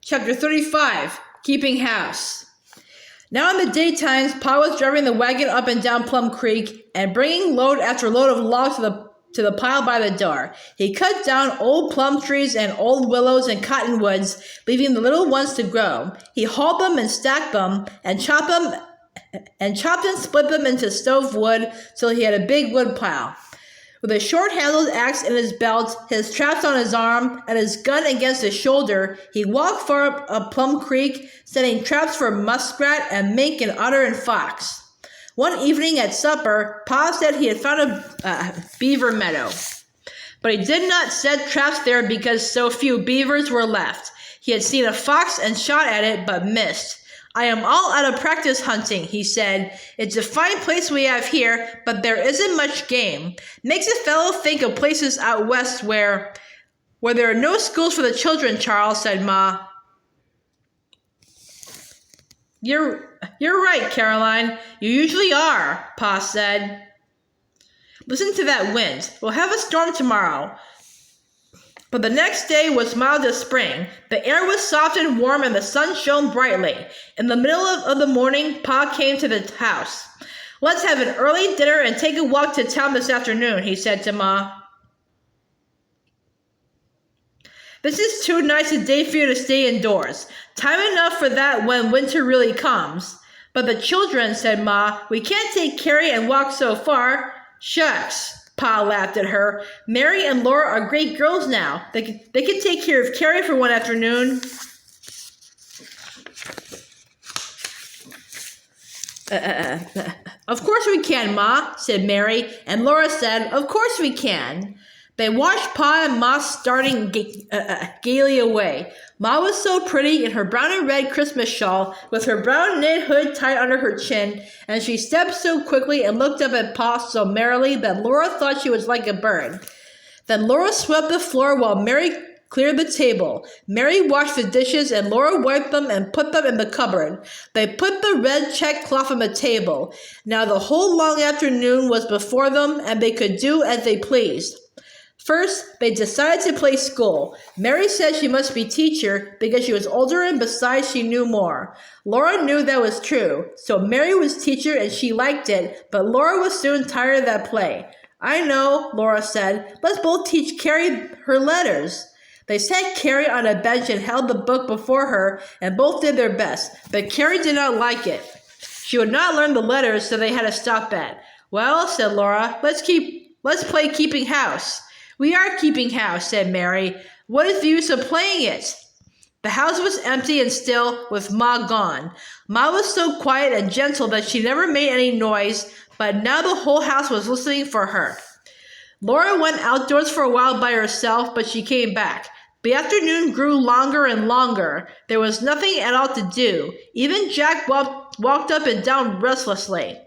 Chapter 35, Keeping House. Now in the daytimes, Pa was driving the wagon up and down Plum Creek and bringing load after load of logs to the pile by the door. He cut down old plum trees and old willows and cottonwoods, leaving the little ones to grow. He hauled them and stacked them and chopped and split them into stove wood till he had a big wood pile. With a short-handled axe in his belt, his traps on his arm, and his gun against his shoulder, he walked far up Plum Creek, setting traps for muskrat and mink and otter and fox. One evening at supper, Pa said he had found a beaver meadow, but he did not set traps there because so few beavers were left. He had seen a fox and shot at it, but missed. I am all out of practice hunting, he said. It's a fine place we have here, but there isn't much game. Makes a fellow think of places out west where there are no schools for the children, Charles, said Ma. You're right, Caroline. You usually are, Pa said. Listen to that wind. We'll have a storm tomorrow. But the next day was mild as spring. The air was soft and warm and the sun shone brightly. In the middle of the morning, Pa came to the house. Let's have an early dinner and take a walk to town this afternoon, he said to Ma. This is too nice a day for you to stay indoors. Time enough for that when winter really comes. But the children, said Ma, we can't take Carrie and walk so far. Shucks. Pa laughed at her. Mary and Laura are great girls now. They can take care of Carrie for one afternoon. Of course we can, Ma, said Mary, and Laura said, of course we can. They watched Pa and Ma starting gaily away. Ma was so pretty in her brown and red Christmas shawl, with her brown knit hood tied under her chin, and she stepped so quickly and looked up at Pa so merrily that Laura thought she was like a bird. Then Laura swept the floor while Mary cleared the table. Mary washed the dishes and Laura wiped them and put them in the cupboard. They put the red check cloth on the table. Now the whole long afternoon was before them, and they could do as they pleased. First, they decided to play school. Mary said she must be teacher because she was older and besides she knew more. Laura knew that was true, so Mary was teacher and she liked it, but Laura was soon tired of that play. I know, Laura said. Let's both teach Carrie her letters. They sat Carrie on a bench and held the book before her, and both did their best, but Carrie did not like it. She would not learn the letters, so they had to stop that. Well, said Laura, let's play keeping house. We are keeping house, said Mary. What is the use of playing it? The house was empty and still, with Ma gone. Ma was so quiet and gentle that she never made any noise, but now the whole house was listening for her. Laura went outdoors for a while by herself, but she came back. The afternoon grew longer and longer. There was nothing at all to do. Even Jack walked up and down restlessly.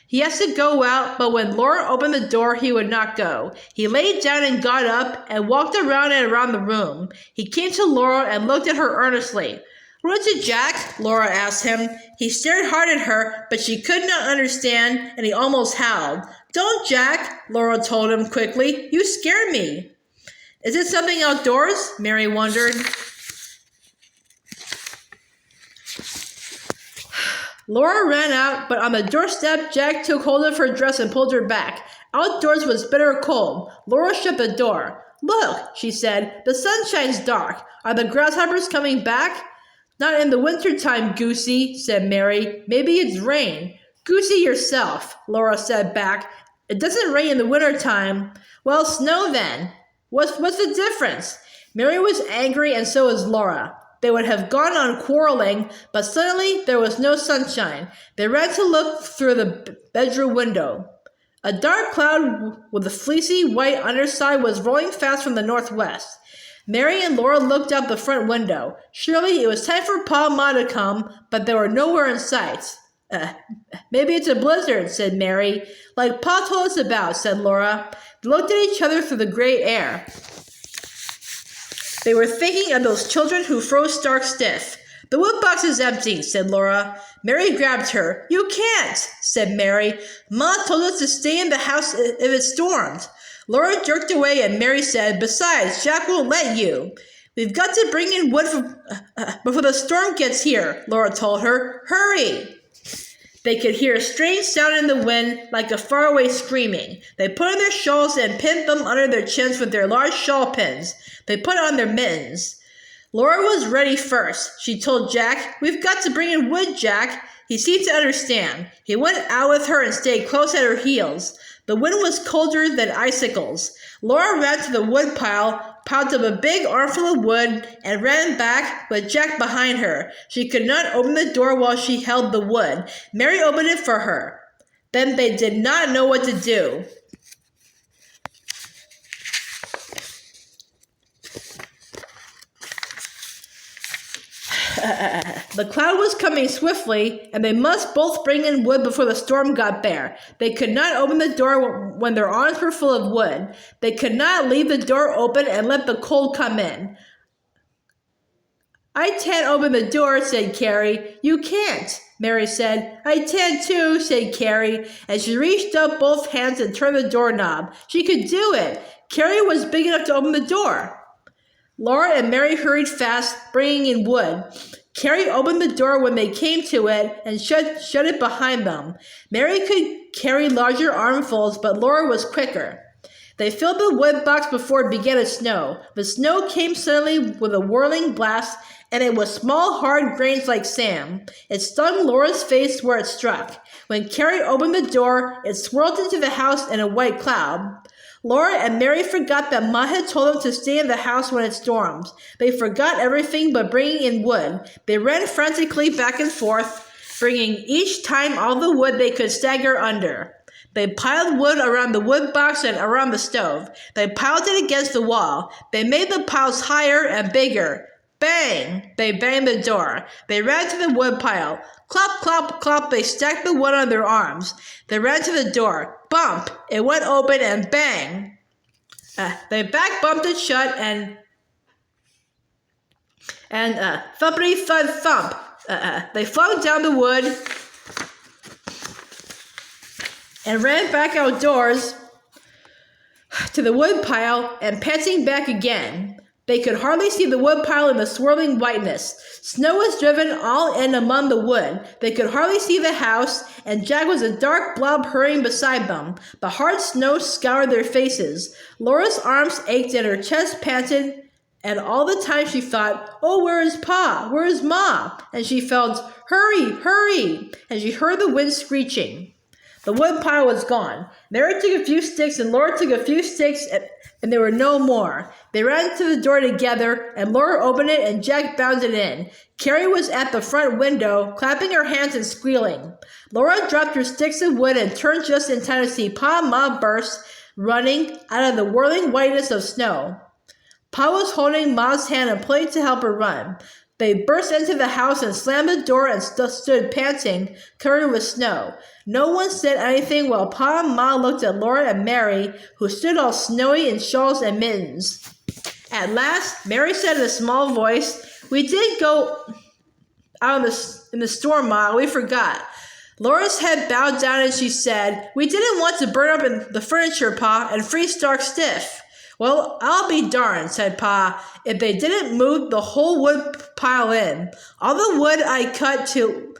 He has to go out, but when Laura opened the door, he would not go. He lay down and got up and walked around and around the room. He came to Laura and looked at her earnestly. What is it, Jack? Laura asked him. He stared hard at her, but she could not understand, and he almost howled. Don't, Jack, Laura told him quickly. You scare me. Is it something outdoors? Mary wondered. Laura ran out, but on the doorstep, Jack took hold of her dress and pulled her back. Outdoors was bitter cold. Laura shut the door. Look, she said, the sun shines dark. Are the grasshoppers coming back? Not in the wintertime, Goosey, said Mary. Maybe it's rain. Goosey yourself, Laura said back. It doesn't rain in the wintertime. Well, snow then. What's the difference? Mary was angry and so was Laura. They would have gone on quarreling, but suddenly there was no sunshine. They ran to look through the bedroom window. A dark cloud with a fleecy white underside was rolling fast from the northwest. Mary and Laura looked out the front window. Surely it was time for Pa and Ma to come, but they were nowhere in sight. Maybe it's a blizzard, said Mary. Like Pa told us about, said Laura. They looked at each other through the gray air. They were thinking of those children who froze stark stiff. The wood box is empty, said Laura. Mary grabbed her. You can't, said Mary. Ma told us to stay in the house if it stormed. Laura jerked away and Mary said, besides, Jack won't let you. We've got to bring in wood before the storm gets here, Laura told her. Hurry! They could hear a strange sound in the wind, like a faraway screaming. They put on their shawls and pinned them under their chins with their large shawl pins. They put on their mittens. Laura was ready first. She told Jack, "We've got to bring in wood, Jack." He seemed to understand. He went out with her and stayed close at her heels. The wind was colder than icicles. Laura ran to the wood pile, piled up a big armful of wood, and ran back with Jack behind her. She could not open the door while she held the wood. Mary opened it for her. Then they did not know what to do. The cloud was coming swiftly, and they must both bring in wood before the storm got there. They could not open the door when their arms were full of wood. They could not leave the door open and let the cold come in. "I can't open the door," said Carrie. "You can't," Mary said. "I can too," said Carrie, and she reached up both hands and turned the doorknob. She could do it. Carrie was big enough to open the door. Laura and Mary hurried fast, bringing in wood. Carrie opened the door when they came to it and shut it behind them. Mary could carry larger armfuls, but Laura was quicker. They filled the wood box before it began to snow. The snow came suddenly with a whirling blast, and it was small, hard grains like sand. It stung Laura's face where it struck. When Carrie opened the door, it swirled into the house in a white cloud. Laura and Mary forgot that Ma had told them to stay in the house when it stormed. They forgot everything but bringing in wood. They ran frantically back and forth, bringing each time all the wood they could stagger under. They piled wood around the wood box and around the stove. They piled it against the wall. They made the piles higher and bigger. Bang! They banged the door. They ran to the wood pile. Clop, clop, clop, they stacked the wood on their arms. They ran to the door. Bump! It went open and bang! They back bumped it shut and thumpity thud thump. They flung down the wood and ran back outdoors to the wood pile and panting back again. They could hardly see the wood pile in the swirling whiteness. Snow was driven all in among the wood. They could hardly see the house, and Jack was a dark blob hurrying beside them. The hard snow scoured their faces. Laura's arms ached and her chest panted, and all the time she thought, "Oh, where is Pa? Where is Ma?" And she felt, "Hurry, hurry!" And she heard the wind screeching. The wood pile was gone. Mary took a few sticks and Laura took a few sticks, and there were no more. They ran to the door together, and Laura opened it and Jack bounded in. Carrie was at the front window, clapping her hands and squealing. Laura dropped her sticks of wood and turned just in time to see Pa and Ma burst, running out of the whirling whiteness of snow. Pa was holding Ma's hand and playing to help her run. They burst into the house and slammed the door and stood panting, covered with snow. No one said anything while Pa and Ma looked at Laura and Mary, who stood all snowy in shawls and mittens. At last, Mary said in a small voice, "We did go out in the storm, Ma. We forgot." Laura's head bowed down and she said, "We didn't want to burn up the furniture, Pa, and freeze stark stiff." "Well, I'll be darned," said Pa, "if they didn't move the whole wood pile in. All the wood I cut to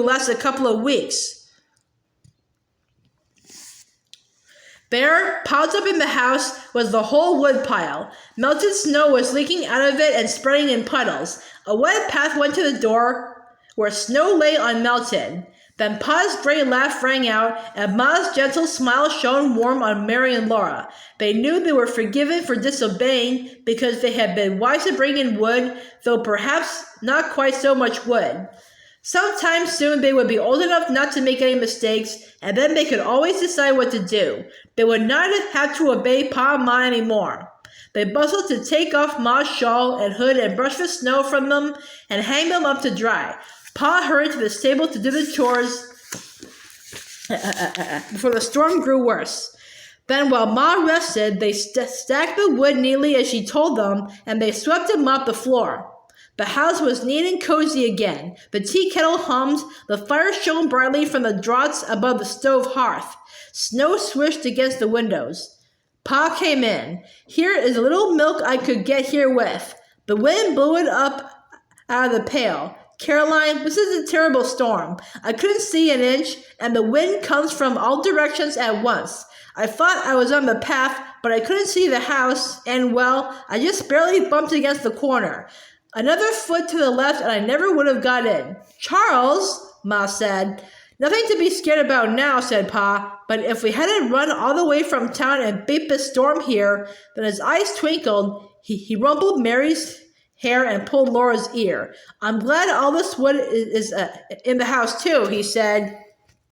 last a couple of weeks." There, piled up in the house, was the whole wood pile. Melted snow was leaking out of it and spreading in puddles. A wet path went to the door, where snow lay unmelted. Then Pa's great laugh rang out, and Ma's gentle smile shone warm on Mary and Laura. They knew they were forgiven for disobeying because they had been wise to bring in wood, though perhaps not quite so much wood. Sometime soon they would be old enough not to make any mistakes, and then they could always decide what to do. They would not have to obey Pa and Ma anymore. They bustled to take off Ma's shawl and hood and brush the snow from them and hang them up to dry. Pa hurried to the stable to do the chores before the storm grew worse. Then while Ma rested, they stacked the wood neatly as she told them, and they swept and mopped the floor. The house was neat and cozy again. The tea kettle hummed, the fire shone brightly from the draughts above the stove hearth. Snow swished against the windows. Pa came in. Here is a little milk I could get here with. The wind blew it up out of the pail. Caroline, this is a terrible storm. I couldn't see an inch, and the wind comes from all directions at once. I thought I was on the path, but I couldn't see the house, and, well, I just barely bumped against the corner. Another foot to the left, and I never would have got in. Charles, Ma said. Nothing to be scared about now, said Pa, but if we hadn't run all the way from town and beat the storm here, then his eyes twinkled. He rumpled Mary's hair and pulled Laura's ear. I'm glad all this wood is in the house, too, he said.